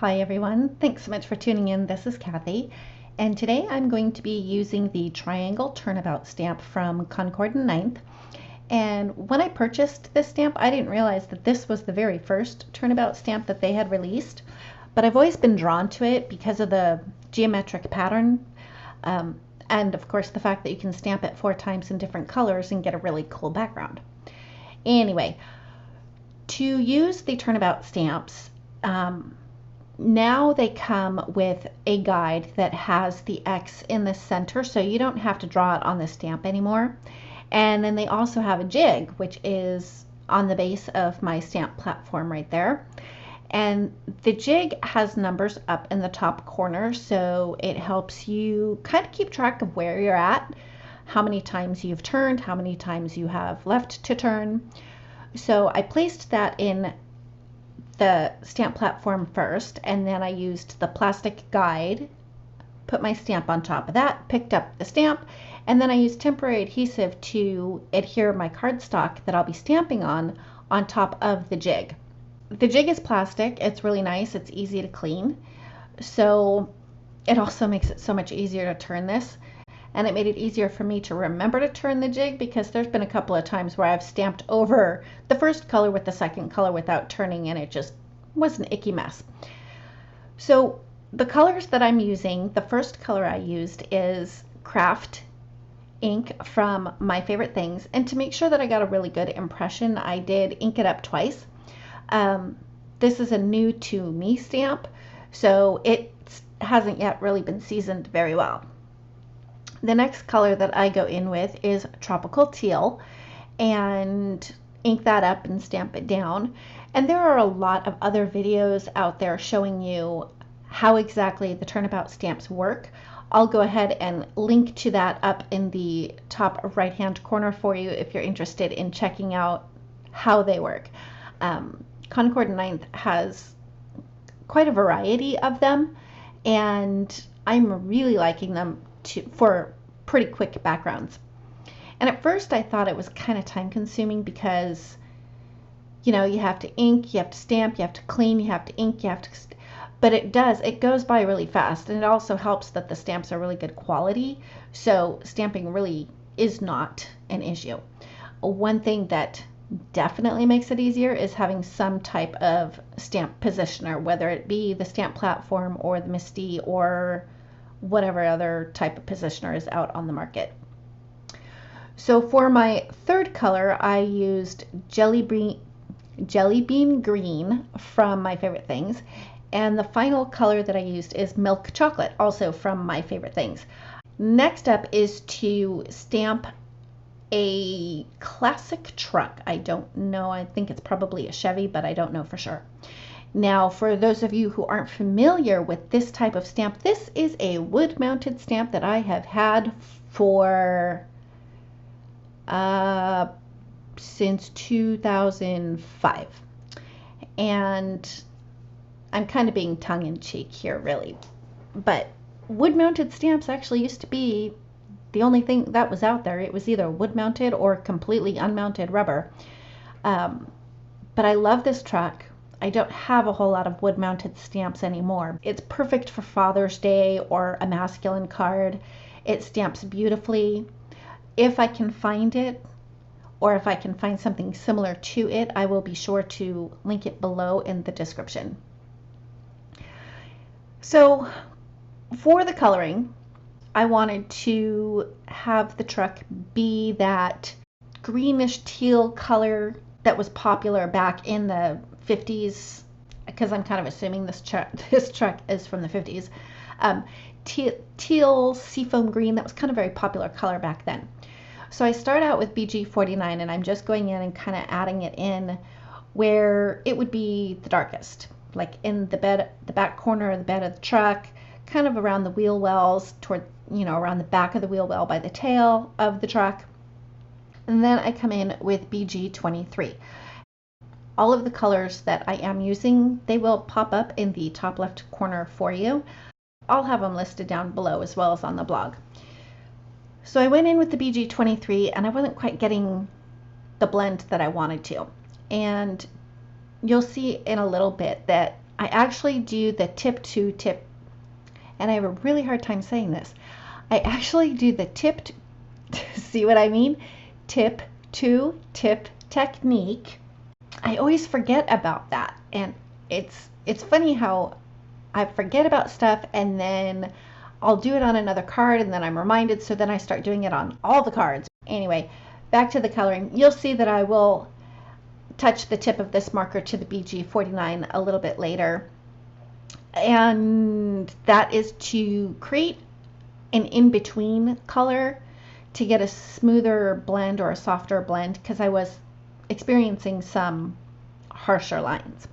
Hi everyone, thanks so much for tuning in. This is Kathy, and today I'm going to be using the Triangle Turnabout stamp from Concord 9th. And when I purchased this stamp, I didn't realize that this was the very first turnabout stamp that they had released, but I've always been drawn to it because of the geometric pattern, and of course the fact that you can stamp it 4 times in different colors and get a really cool background. Anyway, to use the turnabout stamps, now they come with a guide that has the X in the center, so you don't have to draw it on the stamp anymore. And then they also have a jig, which is on the base of my stamp platform right there. And the jig has numbers up in the top corner, so it helps you kind of keep track of where you're at, how many times you've turned, how many times you have left to turn. So I placed that in the stamp platform first, and then I used the plastic guide, put my stamp on top of that, picked up the stamp, and then I used temporary adhesive to adhere my cardstock that I'll be stamping on top of the jig. The jig is plastic, it's really nice, it's easy to clean, so it also makes it so much easier to turn this. And it made it easier for me to remember to turn the jig, because there's been a couple of times where I've stamped over the first color with the second color without turning, and it just was an icky mess. So the colors that I'm using, the first color I used is Craft ink from My Favorite Things, and to make sure that I got a really good impression, I did ink it up twice. This is a new to me stamp, so it hasn't yet really been seasoned very well. The next color that I go in with is Tropical Teal, and ink that up and stamp it down. And there are a lot of other videos out there showing you how exactly the turnabout stamps work. I'll go ahead and link to that up in the top right hand corner for you if you're interested in checking out how they work. Concord 9th has quite a variety of them, and I'm really liking them for pretty quick backgrounds. And at first I thought it was kind of time consuming because, you know, you have to ink, you have to stamp, you have to clean, you have to ink, you have to, but it goes by really fast. And it also helps that the stamps are really good quality, so stamping really is not an issue. One thing that definitely makes it easier is having some type of stamp positioner, whether it be the stamp platform or the MISTI or whatever other type of positioner is out on the market. So for my third color, I used Jelly Bean Green from My Favorite Things, and the final color that I used is Milk Chocolate, also from My Favorite Things. Next up is to stamp a classic truck. I don't know, I think it's probably a Chevy, but I don't know for sure. Now, for those of you who aren't familiar with this type of stamp, this is a wood-mounted stamp that I have had for since 2005. And I'm kind of being tongue-in-cheek here, really. But wood-mounted stamps actually used to be the only thing that was out there. It was either wood-mounted or completely unmounted rubber. But I love this truck. I don't have a whole lot of wood-mounted stamps anymore. It's perfect for Father's Day or a masculine card. It stamps beautifully. If I can find it, or if I can find something similar to it, I will be sure to link it below in the description. So for the coloring, I wanted to have the truck be that greenish teal color that was popular back in the 50s, because I'm kind of assuming this truck is from the 50s. Teal seafoam green, that was kind of a very popular color back then. So I start out with BG49, and I'm just going in and kind of adding it in where it would be the darkest, like in the back corner of the bed of the truck, kind of around the wheel wells, toward, you know, around the back of the wheel well by the tail of the truck. And then I come in with BG23. All of the colors that I am using, they will pop up in the top left corner for you. I'll have them listed down below as well as on the blog. So I went in with the BG23, and I wasn't quite getting the blend that I wanted to. And you'll see in a little bit that I actually do the tip to tip, and I have a really hard time saying this. I actually do the tip, see what I mean? Tip to tip technique. I always forget about that, and it's funny how I forget about stuff, and then I'll do it on another card, and then I'm reminded, so then I start doing it on all the cards. Anyway, back to the coloring. You'll see that I will touch the tip of this marker to the BG49 a little bit later, and that is to create an in-between color to get a smoother blend or a softer blend, because I was experiencing some harsher lines.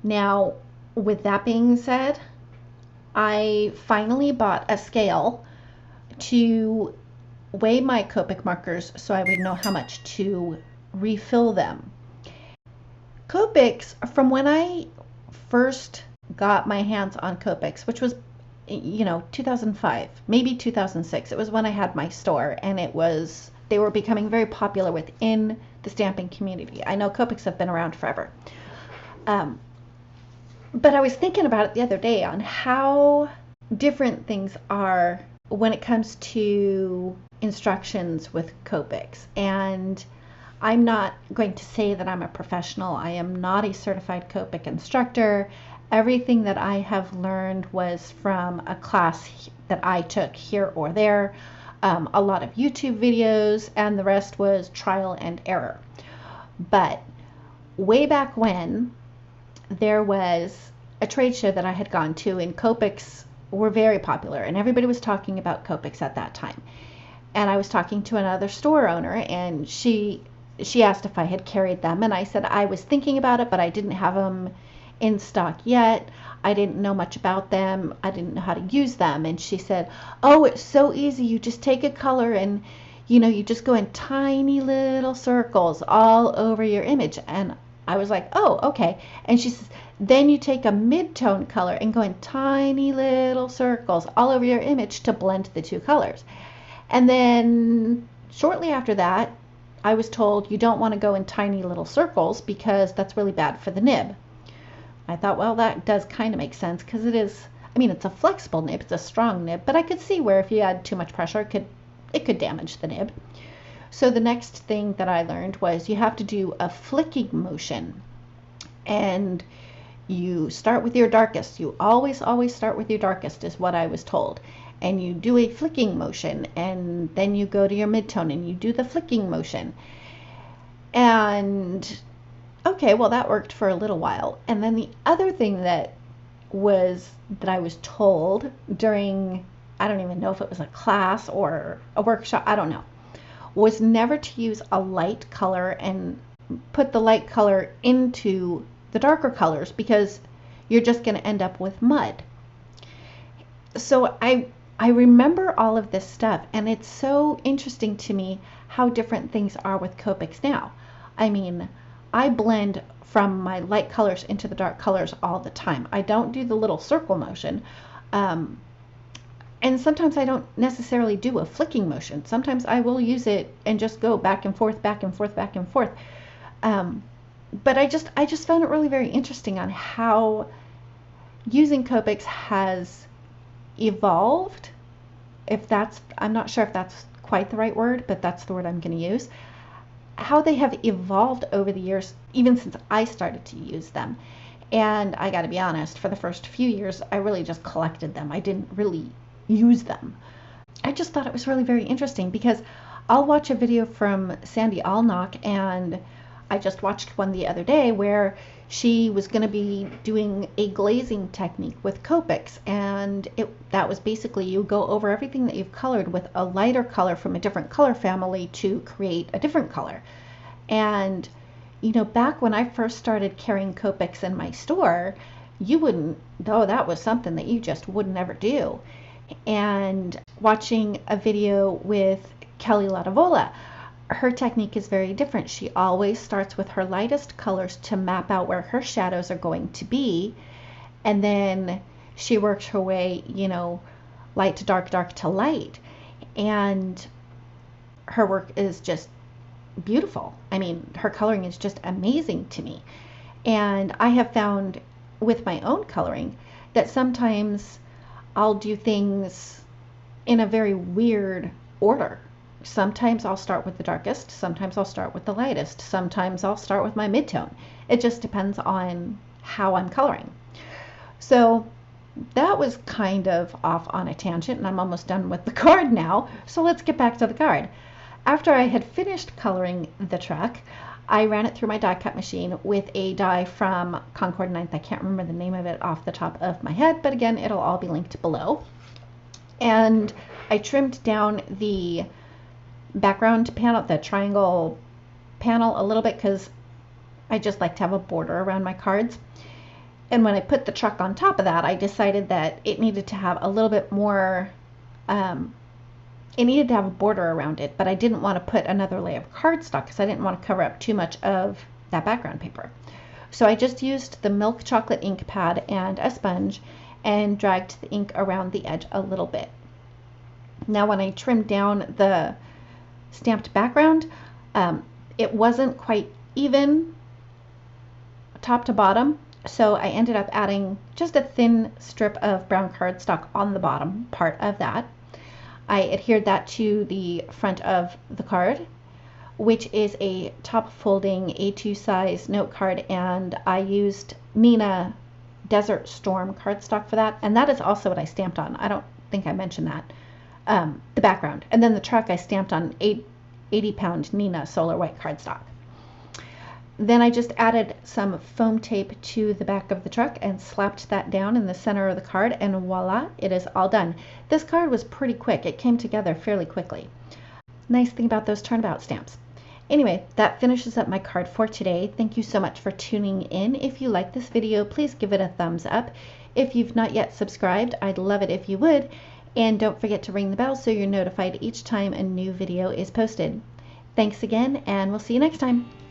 Now, with that being said, I finally bought a scale to weigh my Copic markers so I would know how much to refill them. Copics, from when I first got my hands on Copics, which was 2005, maybe 2006. It was when I had my store, and they were becoming very popular within the stamping community. I know Copics have been around forever. But I was thinking about it the other day on how different things are when it comes to instructions with Copics. And I'm not going to say that I'm a professional. I am not a certified Copic instructor. Everything that I have learned was from a class that I took here or there, a lot of YouTube videos, and the rest was trial and error. But way back when, there was a trade show that I had gone to, and Copics were very popular, and everybody was talking about Copics at that time. And I was talking to another store owner, and she asked if I had carried them, and I said I was thinking about it, but I didn't have them in stock yet. I didn't know much about them. I didn't know how to use them. And she said, oh, it's so easy. You just take a color and you just go in tiny little circles all over your image. And I was like, oh, okay. And she says, then you take a mid-tone color and go in tiny little circles all over your image to blend the two colors. And then shortly after that, I was told you don't want to go in tiny little circles because that's really bad for the nib. I thought, well, that does kind of make sense, because it's a flexible nib, it's a strong nib, but I could see where if you add too much pressure, it could damage the nib. So the next thing that I learned was you have to do a flicking motion, and you start with your darkest. You always start with your darkest, is what I was told. And you do a flicking motion, and then you go to your midtone and you do the flicking motion. And okay, well, that worked for a little while. And then the other thing that I was told during, I don't even know if it was a class or a workshop, I don't know, was never to use a light color and put the light color into the darker colors, because you're just going to end up with mud. So I remember all of this stuff, and it's so interesting to me how different things are with Copics now. I blend from my light colors into the dark colors all the time. I don't do the little circle motion. And sometimes I don't necessarily do a flicking motion. Sometimes I will use it and just go back and forth, back and forth, back and forth. But I just found it really very interesting on how using Copics has evolved. I'm not sure if that's quite the right word, but that's the word I'm going to use. How they have evolved over the years, even since I started to use them. And I got to be honest, for the first few years, I really just collected them. I didn't really use them. I just thought it was really very interesting, because I'll watch a video from Sandy Alnock, and I just watched one the other day where she was going to be doing a glazing technique with Copics, and that was basically you go over everything that you've colored with a lighter color from a different color family to create a different color. And back when I first started carrying Copics in my store, that was something that you just would never do. And watching a video with Kelly Latavola, her technique is very different. She always starts with her lightest colors to map out where her shadows are going to be, and then she works her way, light to dark, dark to light, and her work is just beautiful. Her coloring is just amazing to me. And I have found with my own coloring that sometimes I'll do things in a very weird order. Sometimes I'll start with the darkest, sometimes I'll start with the lightest, sometimes I'll start with my midtone. It just depends on how I'm coloring. So that was kind of off on a tangent, and I'm almost done with the card now. So let's get back to the card. After I had finished coloring the truck, I ran it through my die cut machine with a die from Concord 9th. I can't remember the name of it off the top of my head, but again, it'll all be linked below. And I trimmed down the background panel, the triangle panel, a little bit because I just like to have a border around my cards. And when I put the truck on top of that, I decided that it needed to have a little bit more, it needed to have a border around it, but I didn't want to put another layer of cardstock because I didn't want to cover up too much of that background paper. So I just used the milk chocolate ink pad and a sponge and dragged the ink around the edge a little bit. Now when I trimmed down the stamped background, it wasn't quite even top to bottom, so I ended up adding just a thin strip of brown cardstock on the bottom part of that. I adhered that to the front of the card, which is a top folding A2 size note card, and I used Neenah Desert Storm cardstock for that, and that is also what I stamped on. I don't think I mentioned that. The background. And then the truck I stamped on 80-pound Neenah Solar White cardstock. Then I just added some foam tape to the back of the truck and slapped that down in the center of the card, and voila, it is all done. This card was pretty quick. It came together fairly quickly. Nice thing about those turnabout stamps. Anyway, that finishes up my card for today. Thank you so much for tuning in. If you like this video, please give it a thumbs up. If you've not yet subscribed, I'd love it if you would. And don't forget to ring the bell so you're notified each time a new video is posted. Thanks again, and we'll see you next time.